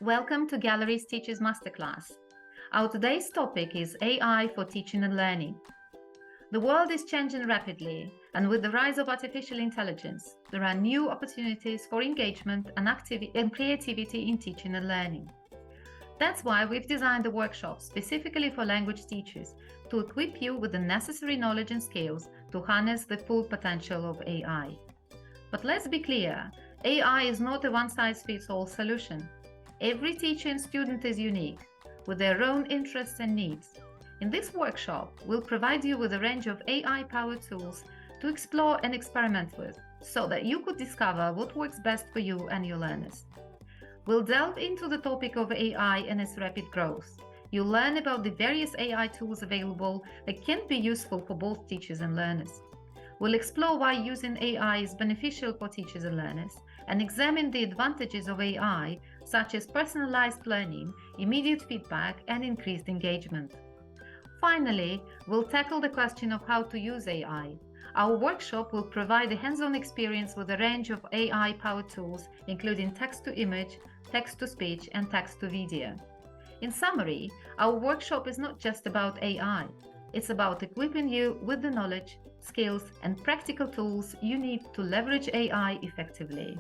Welcome to Galleries Teachers Masterclass. Our today's topic is AI for teaching and learning. The world is changing rapidly, and with the rise of artificial intelligence, there are new opportunities for engagement and creativity in teaching and learning. That's why we've designed the workshop specifically for language teachers to equip you with the necessary knowledge and skills to harness the full potential of AI. But let's be clear, AI is not a one-size-fits-all solution. Every teacher and student is unique, with their own interests and needs. In this workshop, we'll provide you with a range of AI-powered tools to explore and experiment with, so that you could discover what works best for you and your learners. We'll delve into the topic of AI and its rapid growth. You'll learn about the various AI tools available that can be useful for both teachers and learners. We'll explore why using AI is beneficial for teachers and learners, and examine the advantages of AI, such as personalized learning, immediate feedback, and increased engagement. Finally, we'll tackle the question of how to use AI. Our workshop will provide a hands-on experience with a range of AI-powered tools, including text-to-image, text-to-speech, and text-to-video. In summary, our workshop is not just about AI. It's about equipping you with the knowledge, skills, and practical tools you need to leverage AI effectively.